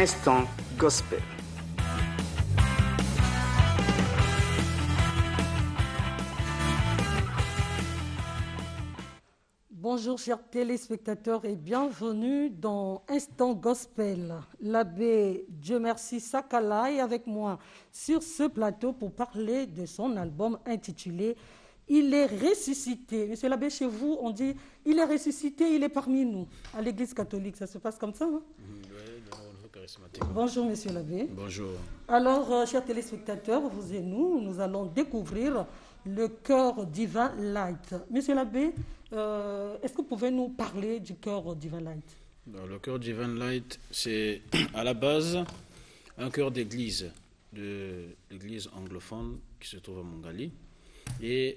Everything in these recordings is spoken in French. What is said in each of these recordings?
Instant Gospel. Bonjour chers téléspectateurs et bienvenue dans Instant Gospel. L'abbé Dieu merci Sakala est avec moi sur ce plateau pour parler de son album intitulé « Il est ressuscité ». Monsieur l'abbé, chez vous, on dit « Il est ressuscité, il est parmi nous ». À l'église catholique, ça se passe comme ça, hein? Bonjour monsieur l'abbé. Bonjour. Alors, chers téléspectateurs, vous et nous allons découvrir le chœur Divin Light. Monsieur l'abbé, est-ce que vous pouvez nous parler du chœur Divin Light? Le chœur Divin Light, c'est à la base un chœur d'église, de l'église anglophone qui se trouve à Mongali. Et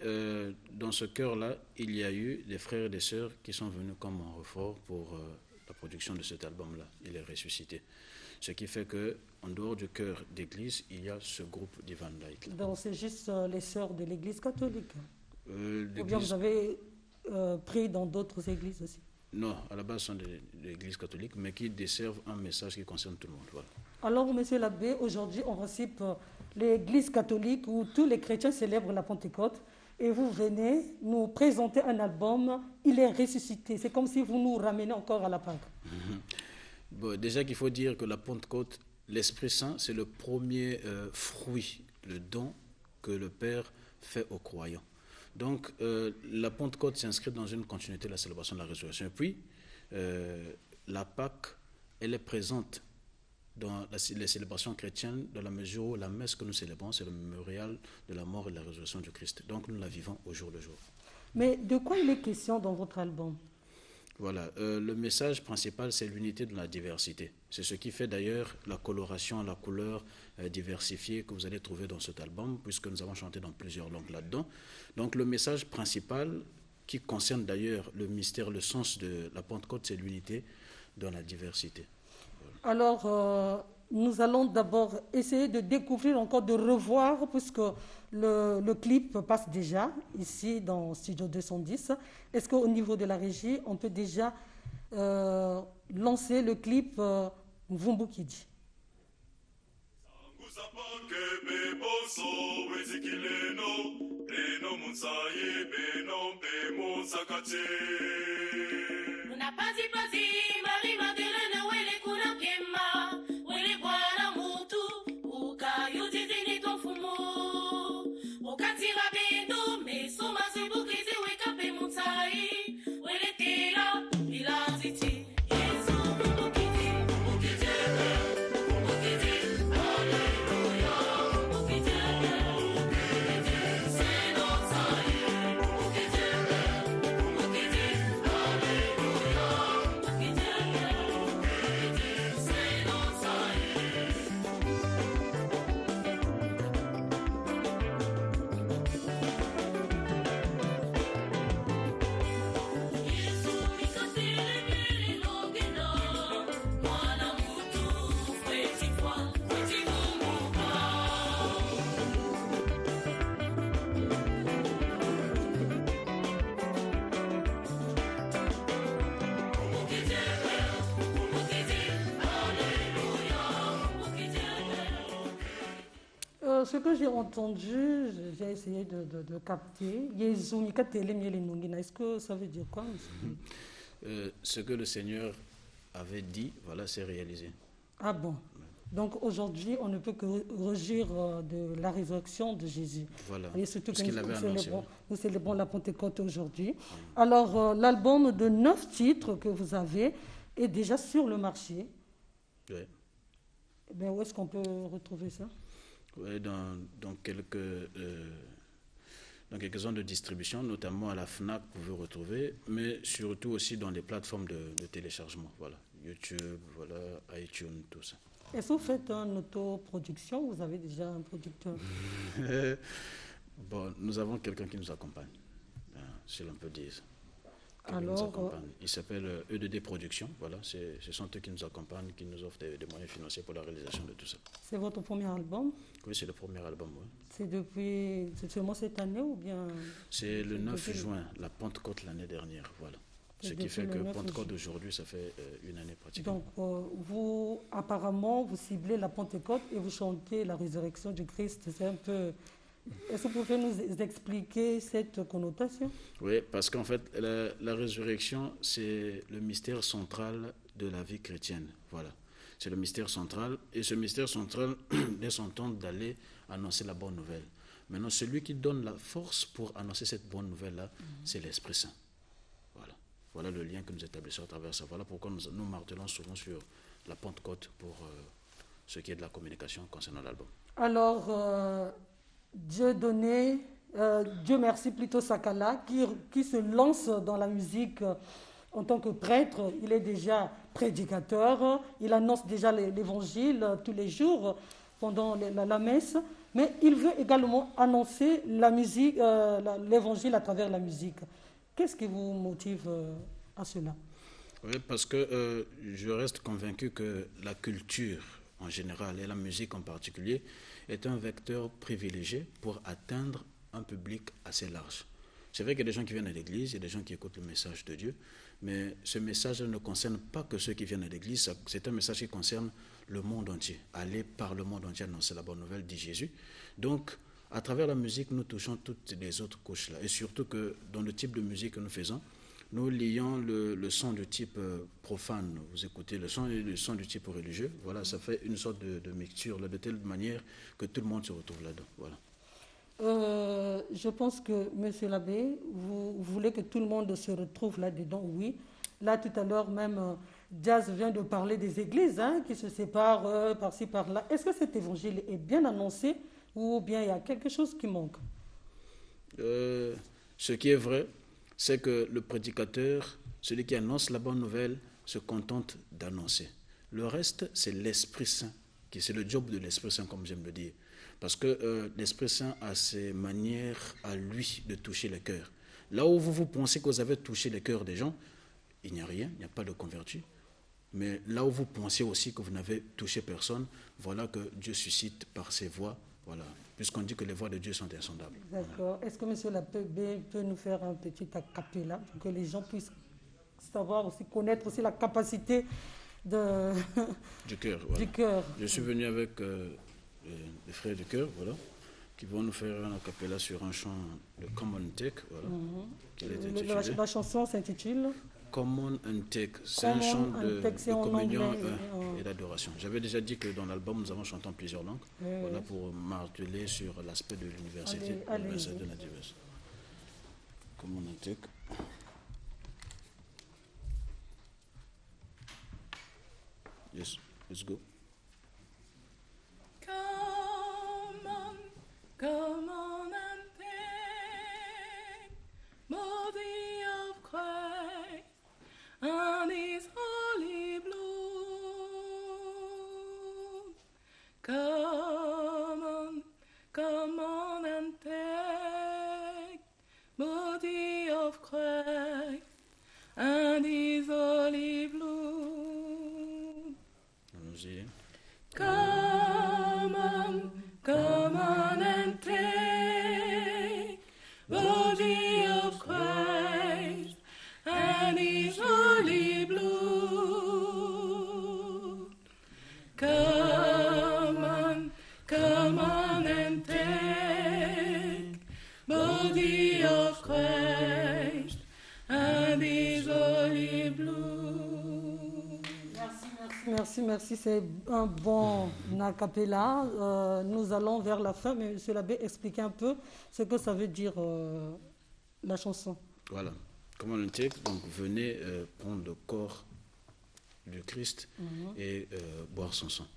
dans ce chœur-là, il y a eu des frères et des sœurs qui sont venus comme en renfort pour la production de cet album-là. Il est ressuscité. Ce qui fait qu'en dehors du chœur d'église, il y a ce groupe Divin Light. Là. Donc c'est juste les sœurs de l'église catholique? Ou bien vous avez pris dans d'autres églises aussi? Non, à la base, ce sont des églises catholiques, mais qui desservent un message qui concerne tout le monde. Voilà. Alors, monsieur l'abbé, aujourd'hui, on recipe l'église catholique où tous les chrétiens célèbrent la Pentecôte. Et vous venez nous présenter un album, Il est ressuscité. C'est comme si vous nous ramenez encore à la Pâque. Bon, déjà qu'il faut dire que la Pentecôte, l'Esprit Saint, c'est le premier fruit, le don que le Père fait aux croyants. Donc, la Pentecôte s'inscrit dans une continuité de la célébration de la résurrection. Et puis, la Pâque, elle est présente dans les célébrations chrétiennes dans la mesure où la messe que nous célébrons, c'est le mémorial de la mort et de la résurrection du Christ. Donc, nous la vivons au jour le jour. Mais de quoi il est question dans votre album? Voilà, le message principal, c'est l'unité dans la diversité. C'est ce qui fait d'ailleurs la coloration, la couleur diversifiée que vous allez trouver dans cet album, puisque nous avons chanté dans plusieurs langues là-dedans. Donc le message principal, qui concerne d'ailleurs le mystère, le sens de la Pentecôte, c'est l'unité dans la diversité. Voilà. Alors, nous allons d'abord essayer de découvrir, encore de revoir, puisque le clip passe déjà ici dans Studio 210. Est-ce qu'au niveau de la régie, on peut déjà lancer le clip Mvumbu Kidji? Ce que j'ai entendu, j'ai essayé de capter. Est-ce que ça veut dire quoi? Ce que le Seigneur avait dit, voilà, c'est réalisé. Ah bon? Donc aujourd'hui, on ne peut que rougir de la résurrection de Jésus. Voilà. Et surtout que nous célébrons la Pentecôte aujourd'hui. Alors, l'album de 9 titres que vous avez est déjà sur le marché. Oui. Eh bien, où est-ce qu'on peut retrouver ça? Oui, dans quelques zones de distribution, notamment à la FNAC, vous pouvez retrouver, mais surtout aussi dans les plateformes de téléchargement. Voilà, YouTube, voilà, iTunes, tout ça. Est-ce que vous faites une autoproduction ou vous avez déjà un producteur? Bon, nous avons quelqu'un qui nous accompagne, si l'on peut dire. Alors, il s'appelle EDD Productions, voilà, ce sont eux qui nous accompagnent, qui nous offrent des moyens financiers pour la réalisation de tout ça. C'est votre premier album? Oui, c'est le premier album, oui. C'est seulement cette année ou bien? C'est le 9 juin, la Pentecôte l'année dernière, voilà. Ce qui fait que Pentecôte d'aujourd'hui, ça fait une année pratiquement. Donc, vous, apparemment, vous ciblez la Pentecôte et vous chantez la résurrection du Christ. C'est un peu... Est-ce que vous pouvez nous expliquer cette connotation? Oui, parce qu'en fait, la résurrection, c'est le mystère central de la vie chrétienne. Voilà. C'est le mystère central. Et ce mystère central laisse entendre d'aller annoncer la bonne nouvelle. Maintenant, celui qui donne la force pour annoncer cette bonne nouvelle-là, c'est l'Esprit Saint. Voilà. Voilà le lien que nous établissons à travers ça. Voilà pourquoi nous martelons souvent sur la Pentecôte pour ce qui est de la communication concernant l'album. Alors, Dieu merci plutôt Sakala, qui se lance dans la musique en tant que prêtre. Il est déjà prédicateur, il annonce déjà l'évangile tous les jours pendant la messe, mais il veut également annoncer la musique, l'évangile à travers la musique. Qu'est-ce qui vous motive à cela? Oui, parce que je reste convaincu que la culture en général et la musique en particulier est un vecteur privilégié pour atteindre un public assez large. C'est vrai qu'il y a des gens qui viennent à l'église, il y a des gens qui écoutent le message de Dieu, mais ce message ne concerne pas que ceux qui viennent à l'église, c'est un message qui concerne le monde entier. Aller par le monde entier annoncer la bonne nouvelle, dit Jésus. Donc, à travers la musique, nous touchons toutes les autres couches-là. Et surtout que dans le type de musique que nous faisons, nous lions le son du type profane, vous écoutez le son et le son du type religieux. Voilà, ça fait une sorte de mixture, là, de telle manière que tout le monde se retrouve là-dedans. Voilà. Je pense que, Monsieur l'abbé, vous voulez que tout le monde se retrouve là-dedans, oui. Là, tout à l'heure, même, Jazz vient de parler des églises qui se séparent par-ci, par-là. Est-ce que cet évangile est bien annoncé ou bien il y a quelque chose qui manque? Ce qui est vrai, c'est que le prédicateur, celui qui annonce la bonne nouvelle, se contente d'annoncer. Le reste, c'est l'Esprit Saint, c'est le job de l'Esprit Saint, comme j'aime le dire. Parce que l'Esprit Saint a ses manières à lui de toucher les cœurs. Là où vous pensez que vous avez touché les cœurs des gens, il n'y a rien, il n'y a pas de converti. Mais là où vous pensez aussi que vous n'avez touché personne, voilà que Dieu suscite par ses voix, voilà, puisqu'on dit que les voix de Dieu sont insondables. D'accord. Voilà. Est-ce que M. l'abbé peut nous faire un petit acapella pour que les gens puissent savoir aussi, connaître aussi la capacité du cœur. Voilà. Du cœur. Je suis venu avec les frères du cœur, voilà, qui vont nous faire un acapella sur un chant de Common Take, voilà, La chanson s'intitule Common and Take, c'est un chant de communion et d'adoration. J'avais déjà dit que dans l'album, nous avons chanté en plusieurs langues, voilà, pour marteler sur l'aspect de l'université de la diversité. Common and Take. Yes, let's go. Come on and take body of Christ and His holy blood. Come on and take body of Christ and His holy blood. Allons-y. Come on and take body of Christ and His holy blood. Come on and take body of Christ and His holy blood. Merci, c'est un bon acapella. Nous allons vers la fin, mais M. l'abbé, expliquez un peu ce que ça veut dire la chanson. Voilà, comment on take, donc venez prendre le corps du Christ et boire son sang.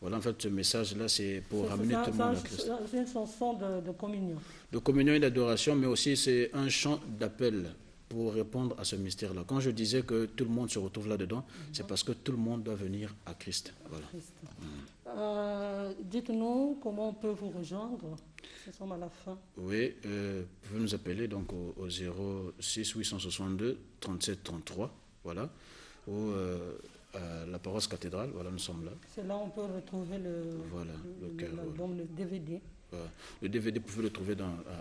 Voilà, en fait, ce message-là, c'est pour ramener tout le monde à Christ. C'est une chanson de communion. De communion et d'adoration, mais aussi c'est un chant d'appel pour répondre à ce mystère-là. Quand je disais que tout le monde se retrouve là-dedans, c'est parce que tout le monde doit venir à Christ. Voilà. Dites-nous comment on peut vous rejoindre. Nous sommes à la fin. Oui, vous pouvez nous appeler donc au 06 862 37 33, voilà, ou à la paroisse cathédrale, voilà, nous sommes là. C'est là où on peut retrouver l'album, le DVD. Voilà. Le DVD, vous pouvez le trouver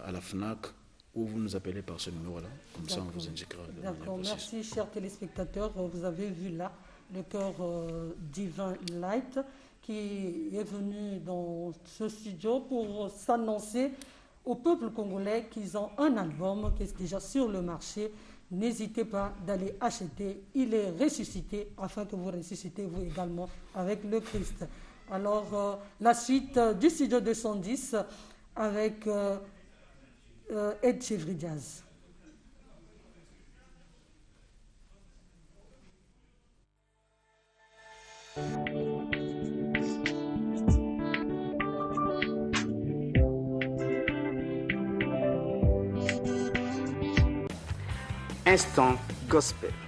à la FNAC, ou vous nous appelez par ce numéro-là, comme ça on vous indiquera. D'accord, merci chers téléspectateurs, vous avez vu là le chœur Divin Light, qui est venu dans ce studio pour s'annoncer au peuple congolais qu'ils ont un album qui est déjà sur le marché. N'hésitez pas d'aller acheter. Il est ressuscité afin que vous ressuscitez vous également avec le Christ. Alors, la suite du studio 210 avec Ed Chevry Jazz. Instant Gospel.